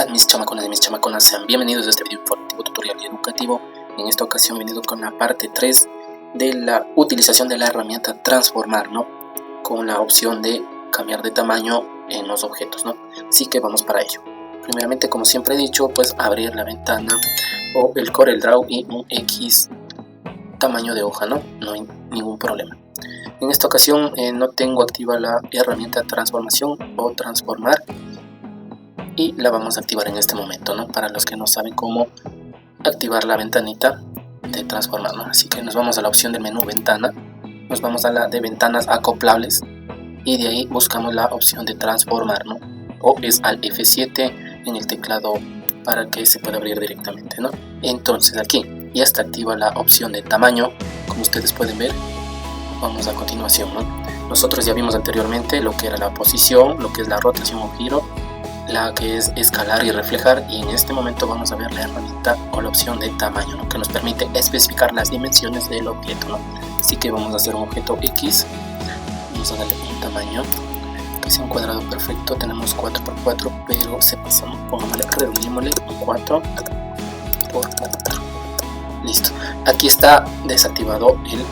tal mis chamaconas y mis chamaconas? Sean bienvenidos a este video informativo, tutorial y educativo. En esta ocasión he venido con la parte 3 de la utilización de la herramienta transformar, ¿no? Con la opción de cambiar de tamaño en los objetos, ¿no? Así que vamos para ello. Primeramente, como siempre he dicho, pues abrir la ventana o el CorelDRAW y un X tamaño de hoja, ¿no? No hay ningún problema. En esta ocasión no tengo activa la herramienta transformación o transformar y la vamos a activar en este momento, ¿no? Para los que no saben cómo activar la ventanita de transformar, ¿no? Así que nos vamos a la opción del menú ventana, nos vamos a la de ventanas acoplables y de ahí buscamos la opción de transformar, ¿no? O es al F7 en el teclado para que se pueda abrir directamente, ¿no? Entonces aquí ya está activa la opción de tamaño, como ustedes pueden ver. Vamos a continuación, ¿no? Nosotros ya vimos anteriormente lo que era la posición, lo que es la rotación o giro, la que es escalar y reflejar, y en este momento vamos a ver la herramienta o la opción de tamaño, ¿no? Que nos permite especificar las dimensiones del objeto, ¿no? Así que vamos a hacer un objeto X, vamos a darle un tamaño que sea un cuadrado perfecto. Tenemos 4×4, pero se pasa, ¿no? Pongámosle, redondémosle un 4×4. Listo, aquí está desactivado el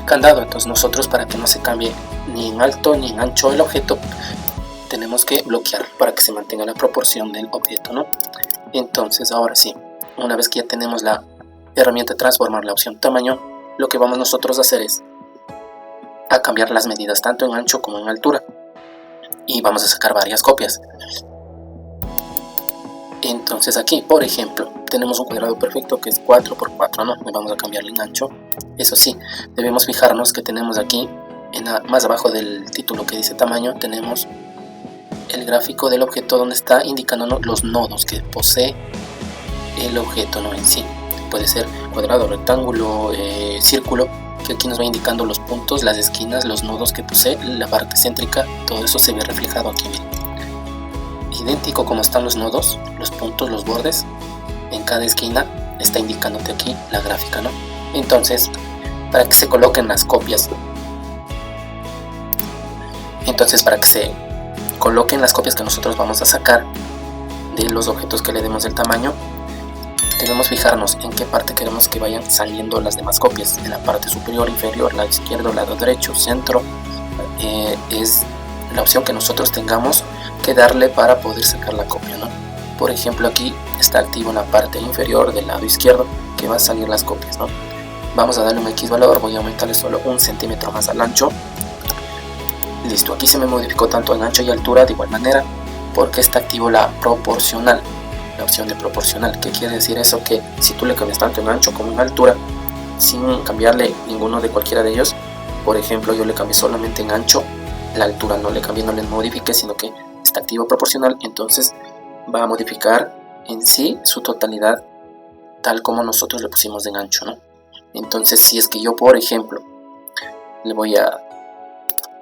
candado. Entonces nosotros, para que no se cambie ni en alto ni en ancho el objeto, tenemos que bloquear para que se mantenga la proporción del objeto, ¿no? Entonces ahora sí, una vez que ya tenemos la herramienta transformar, la opción tamaño, lo que vamos nosotros a hacer es a cambiar las medidas tanto en ancho como en altura, y vamos a sacar varias copias. Entonces aquí, por ejemplo, tenemos un cuadrado perfecto que es 4×4, ¿no? Le vamos a cambiarle en ancho. Eso sí, debemos fijarnos que tenemos aquí, más abajo del título que dice tamaño, tenemos el gráfico del objeto donde está indicándonos los nodos que posee el objeto, ¿no? En sí. Puede ser cuadrado, rectángulo, círculo, que aquí nos va indicando los puntos, las esquinas, los nodos que posee, la parte céntrica. Todo eso se ve reflejado aquí, miren. Idéntico como están los nodos, los puntos, los bordes, en cada esquina está indicándote aquí la gráfica, ¿no? Entonces, para que se coloquen las copias, que nosotros vamos a sacar de los objetos que le demos el tamaño, debemos fijarnos en qué parte queremos que vayan saliendo las demás copias. En la parte superior, inferior, lado izquierdo, lado derecho, centro, es la opción que nosotros tengamos que darle para poder sacar la copia, ¿no? Por ejemplo, aquí está activo en la parte inferior del lado izquierdo que va a salir las copias, ¿no? Vamos a darle un X valor, voy a aumentarle solo 1 centímetro más al ancho. Listo, aquí se me modificó tanto en ancho y altura de igual manera porque está activo la proporcional, la opción de proporcional. ¿Qué quiere decir eso? Que si tú le cambias tanto en ancho como en altura sin cambiarle ninguno de cualquiera de ellos, por ejemplo yo le cambié solamente en ancho, la altura no le cambié, no le modifique, sino que está activo proporcional, entonces va a modificar en sí su totalidad tal como nosotros le pusimos en ancho, ¿no? Entonces si es que yo, por ejemplo, le voy a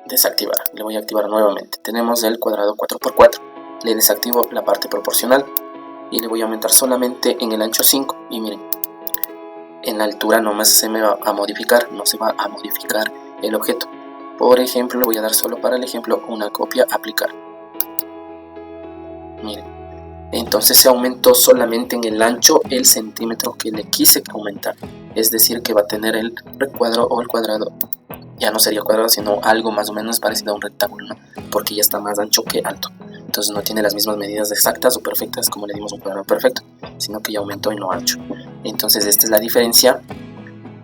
desactivar, le voy a activar nuevamente, tenemos el cuadrado 4×4, le desactivo la parte proporcional y le voy a aumentar solamente en el ancho 5, y miren, en la altura nomás se me va a modificar, no se va a modificar el objeto. Por ejemplo, le voy a dar solo para el ejemplo una copia, aplicar. Miren, entonces se aumentó solamente en el ancho el centímetro que le quise aumentar, es decir que va a tener el recuadro o el cuadrado, ya no sería cuadrado sino algo más o menos parecido a un rectángulo, ¿no? Porque ya está más ancho que alto, entonces no tiene las mismas medidas exactas o perfectas como le dimos un cuadrado perfecto, sino que ya aumentó y no ancho. Entonces esta es la diferencia,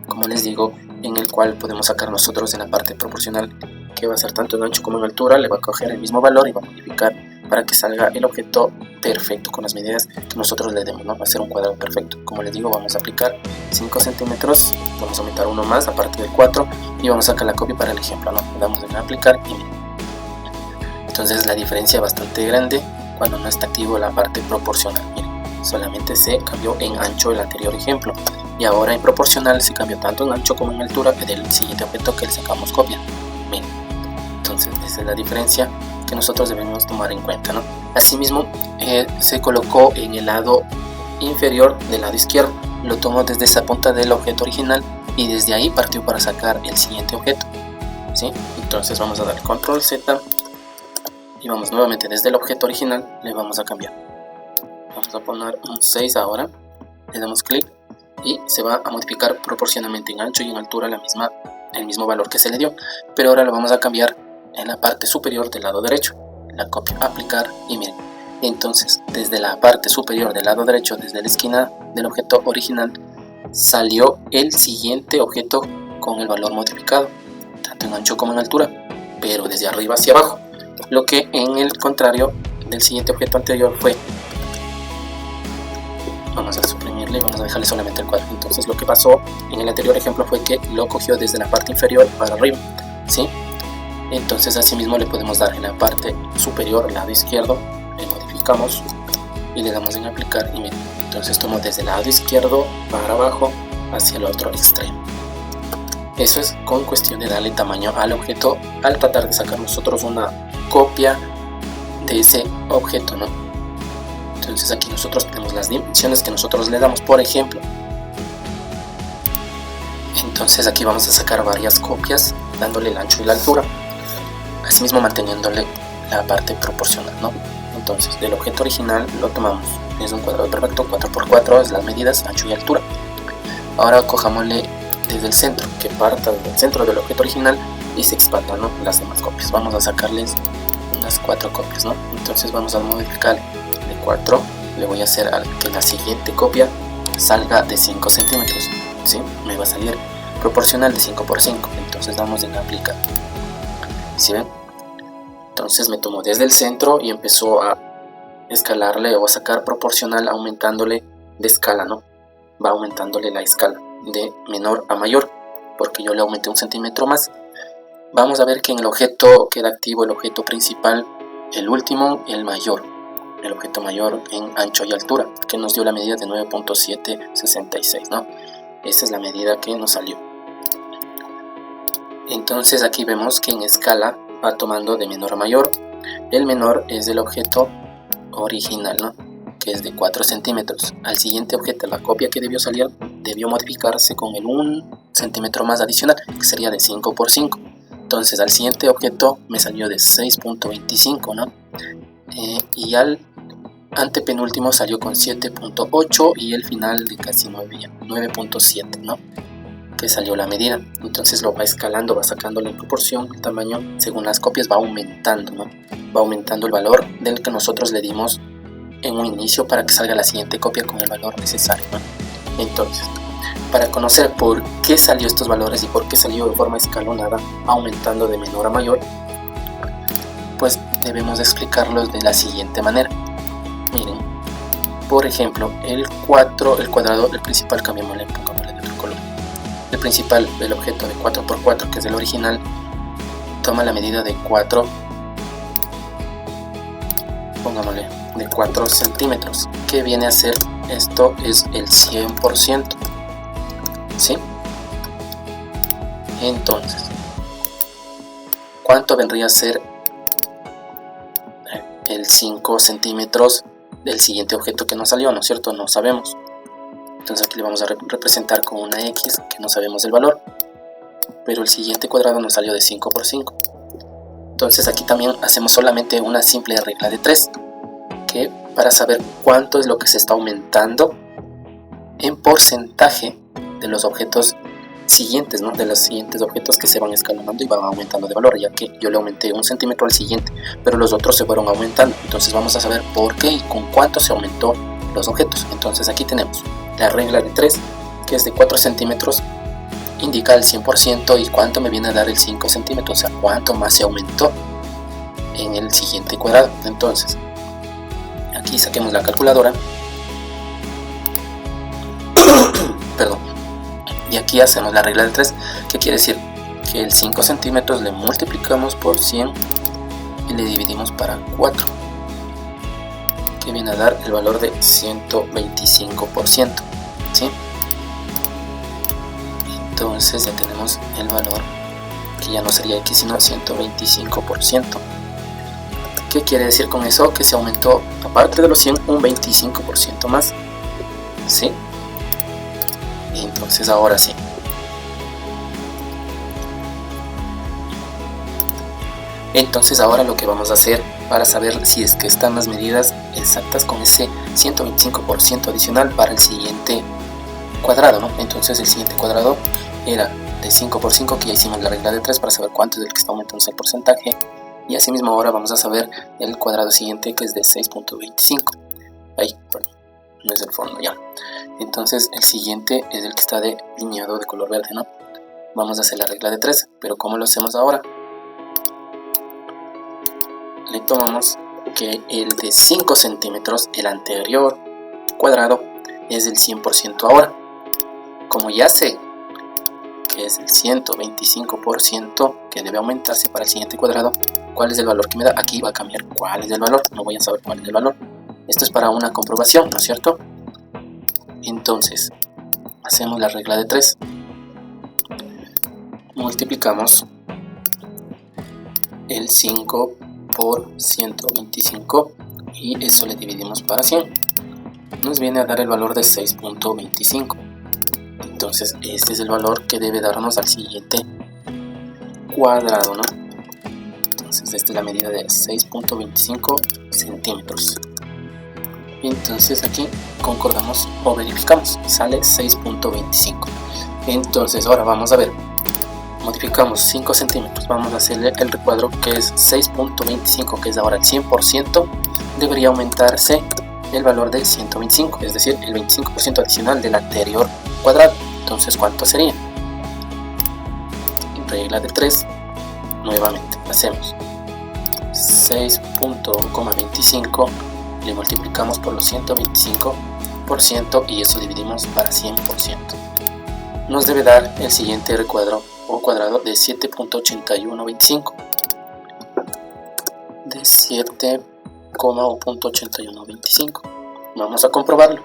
como les digo, en el cual podemos sacar nosotros en la parte proporcional, que va a ser tanto en ancho como en altura, le va a coger el mismo valor y va a modificar para que salga el objeto perfecto con las medidas que nosotros le demos, ¿no? Va a ser un cuadrado perfecto. Como les digo, vamos a aplicar 5 centímetros, vamos a aumentar uno más aparte del 4 y vamos a sacar la copia para el ejemplo, ¿no? Le damos en aplicar y entonces la diferencia es bastante grande cuando no está activo la parte proporcional. Miren, solamente se cambió en ancho el anterior ejemplo y ahora en proporcional se cambió tanto en ancho como en altura del siguiente objeto que le sacamos copia. Miren, entonces esa es la diferencia que nosotros debemos tomar en cuenta, ¿no? Asimismo, se colocó en el lado inferior del lado izquierdo, lo tomó desde esa punta del objeto original y desde ahí partió para sacar el siguiente objeto, ¿sí? Entonces vamos a dar control Z y vamos nuevamente desde el objeto original, le vamos a cambiar Vamos a poner un 6 ahora, le damos clic y se va a modificar proporcionalmente en ancho y en altura el mismo valor que se le dio, pero ahora lo vamos a cambiar en la parte superior del lado derecho. La copio, aplicar y miren, entonces desde la parte superior del lado derecho, desde la esquina del objeto original, salió el siguiente objeto con el valor modificado, tanto en ancho como en altura, pero desde arriba hacia abajo, lo que en el contrario del siguiente objeto anterior fue. Vamos a suprimirle y vamos a dejarle solamente el cuadro. Entonces lo que pasó en el anterior ejemplo fue que lo cogió desde la parte inferior para arriba, ¿sí? Entonces asimismo le podemos dar en la parte superior, lado izquierdo, le modificamos y le damos en aplicar y miren, entonces tomo desde el lado izquierdo para abajo hacia el otro extremo. Eso es con cuestión de darle tamaño al objeto al tratar de sacar nosotros una copia de ese objeto, ¿no? Entonces aquí nosotros tenemos las dimensiones que nosotros le damos, por ejemplo. Entonces aquí vamos a sacar varias copias dándole el ancho y la altura, asimismo manteniéndole la parte proporcional, ¿no? Entonces del objeto original lo tomamos, es un cuadrado perfecto, 4×4 es las medidas, ancho y altura. Ahora cojámosle desde el centro, que parta del centro del objeto original y se expandan, ¿no?, las demás copias. Vamos a sacarles unas 4 copias, ¿no? Entonces vamos a modificar de 4, le voy a hacer que la siguiente copia salga de 5 centímetros, ¿sí? Me va a salir proporcional de 5×5, entonces damos en aplicar, ¿sí ven? Entonces me tomo desde el centro y empezó a escalarle o a sacar proporcional, aumentándole de escala, ¿no? Va aumentándole la escala de menor a mayor, porque yo le aumenté 1 centímetro más. Vamos a ver que en el objeto queda activo el objeto principal, el último, el mayor, el objeto mayor en ancho y altura, que nos dio la medida de 9.766, ¿no? Esa es la medida que nos salió. Entonces aquí vemos que en escala va tomando de menor a mayor. El menor es del objeto original, ¿no?, que es de 4 centímetros. Al siguiente objeto, la copia que debió salir, debió modificarse con el 1 centímetro más adicional, que sería de 5×5. Entonces al siguiente objeto me salió de 6.25, ¿no? Y al antepenúltimo salió con 7.8 y el final de casi 9.7, ¿no?, que salió la medida. Entonces lo va escalando, va sacando la proporción, el tamaño, según las copias va aumentando, ¿no? Va aumentando el valor del que nosotros le dimos en un inicio para que salga la siguiente copia con el valor necesario, ¿no? Entonces, para conocer por qué salió estos valores y por qué salió de forma escalonada, aumentando de menor a mayor, pues debemos explicarlos de la siguiente manera. Miren, por ejemplo, el cuadrado del principal, cambiémosle, pongámosle de otro color. El principal, el objeto de 4×4, que es el original, toma la medida de 4, pongámosle, de 4 centímetros. ¿Qué viene a ser? Esto es el 100%, ¿sí? Entonces, ¿cuánto vendría a ser el 5 centímetros del siguiente objeto que nos salió? ¿No es cierto? No sabemos. Entonces aquí le vamos a representar con una X, que no sabemos el valor, pero el siguiente cuadrado nos salió de 5×5. Entonces aquí también hacemos solamente una simple regla de 3, que para saber cuánto es lo que se está aumentando en porcentaje de los objetos siguientes, ¿no?, de los siguientes objetos que se van escalonando y van aumentando de valor, ya que yo le aumenté 1 centímetro al siguiente, pero los otros se fueron aumentando. Entonces vamos a saber por qué y con cuánto se aumentó los objetos. Entonces aquí tenemos la regla de 3, que es de 4 centímetros, indica el 100% y cuánto me viene a dar el 5 centímetros, o sea, cuánto más se aumentó en el siguiente cuadrado. Entonces, aquí saquemos la calculadora, perdón, y aquí hacemos la regla de 3, que quiere decir que el 5 centímetros le multiplicamos por 100 y le dividimos para 4, que viene a dar el valor de 125%, ¿sí? Entonces ya tenemos el valor, que ya no sería X sino 125%. ¿Qué quiere decir con eso? Que se aumentó, aparte de los 100, un 25% más, ¿sí? Entonces ahora sí, Entonces ahora lo que vamos a hacer para saber si es que están las medidas exactas con ese 125% adicional para el siguiente cuadrado, ¿no? Entonces el siguiente cuadrado era de 5 por 5, que ya hicimos la regla de 3 para saber cuánto es el que está aumentando el porcentaje. Y asimismo ahora vamos a saber el cuadrado siguiente, que es de 6.25. Ahí, perdón, no es el fondo ya. Entonces el siguiente es el que está delineado de color verde, ¿no? Vamos a hacer la regla de 3, pero ¿cómo lo hacemos ahora? Le tomamos que el de 5 centímetros, el anterior cuadrado, es del 100% ahora. Como ya sé que es el 125% que debe aumentarse para el siguiente cuadrado, ¿cuál es el valor que me da? Aquí va a cambiar cuál es el valor, no voy a saber cuál es el valor. Esto es para una comprobación, ¿no es cierto? Entonces, hacemos la regla de 3. Multiplicamos el 5 por 125 y eso le dividimos para 100. Nos viene a dar el valor de 6.25. Entonces este es el valor que debe darnos al siguiente cuadrado, ¿no? Entonces esta es la medida de 6.25 centímetros. Entonces aquí concordamos o verificamos, sale 6.25. Entonces ahora vamos a ver, modificamos 5 centímetros, vamos a hacerle el recuadro que es 6.25, que es ahora el 100%, debería aumentarse el valor del 125, es decir, el 25% adicional del anterior cuadrado. Entonces, ¿cuánto sería? Regla de 3, nuevamente hacemos 6.25, le multiplicamos por los 125% y eso dividimos para 100%. Nos debe dar el siguiente recuadro o cuadrado de 7.8125. De 7,8125. Vamos a comprobarlo.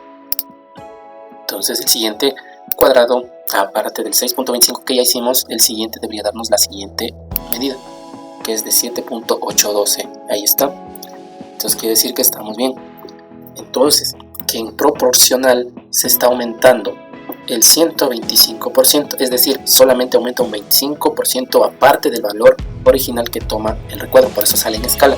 Entonces el siguiente cuadrado, aparte del 6.25 que ya hicimos, el siguiente debería darnos la siguiente medida, que es de 7.812. Ahí está. Entonces quiere decir que estamos bien. Entonces, que en proporcional se está aumentando el 125%, es decir, solamente aumenta un 25% aparte del valor original que toma el recuadro, por eso sale en escala,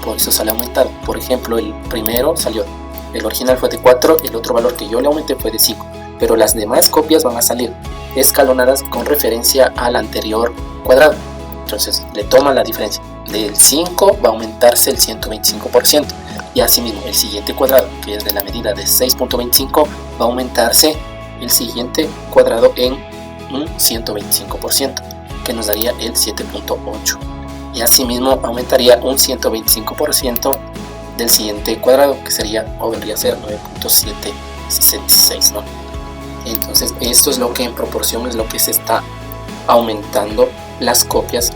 por eso sale aumentado. Por ejemplo, el primero salió, el original fue de 4, el otro valor que yo le aumenté fue de 5, pero las demás copias van a salir escalonadas con referencia al anterior cuadrado. Entonces le toma la diferencia, del 5 va a aumentarse el 125%, y asimismo el siguiente cuadrado, que es de la medida de 6.25, va a aumentarse el siguiente cuadrado en un 125%, que nos daría el 7.8, y asimismo aumentaría un 125% del siguiente cuadrado, que sería o vendría a ser 9.766, ¿no? Entonces esto es lo que en proporción es lo que se está aumentando las copias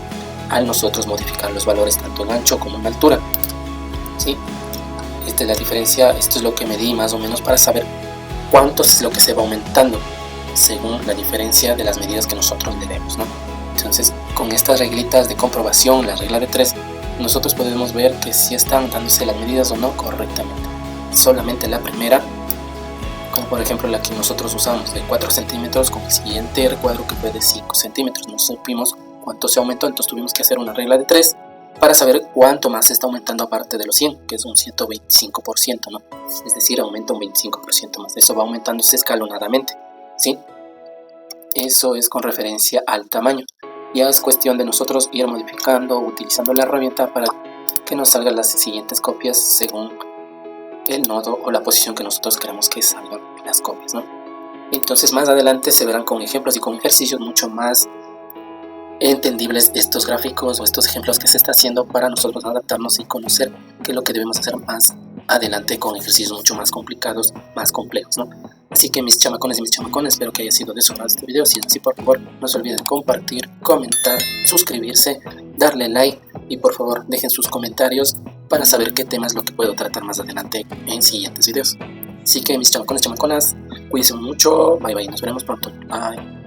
al nosotros modificar los valores tanto en ancho como en altura, ¿sí? Esta es la diferencia, esto es lo que medí más o menos para saber cuánto es lo que se va aumentando según la diferencia de las medidas que nosotros le demos, ¿no? Entonces, con estas reglitas de comprobación, la regla de 3, nosotros podemos ver que si están dándose las medidas o no correctamente. Solamente la primera, como por ejemplo la que nosotros usamos de 4 centímetros, con el siguiente recuadro que fue de 5 centímetros, no supimos cuánto se aumentó, entonces tuvimos que hacer una regla de 3 para saber cuánto más se está aumentando aparte de los 100, que es un 125%, ¿no? Es decir, aumenta un 25% más. Eso va aumentándose escalonadamente, ¿sí? Eso es con referencia al tamaño. Ya es cuestión de nosotros ir modificando, utilizando la herramienta para que nos salgan las siguientes copias según el nodo o la posición que nosotros queremos que salgan las copias, ¿no? Entonces más adelante se verán con ejemplos y con ejercicios mucho más entendibles estos gráficos o estos ejemplos que se está haciendo para nosotros adaptarnos y conocer qué es lo que debemos hacer más adelante con ejercicios mucho más complicados, más complejos, ¿no? Así que mis chamacones y mis chamacones, espero que haya sido de su agrado este video. Si es así, por favor, no se olviden compartir, comentar, suscribirse, darle like y por favor dejen sus comentarios para saber qué tema es lo que puedo tratar más adelante en siguientes videos. Así que mis chamacones, chamaconas, cuídense mucho, bye bye, nos veremos pronto, bye.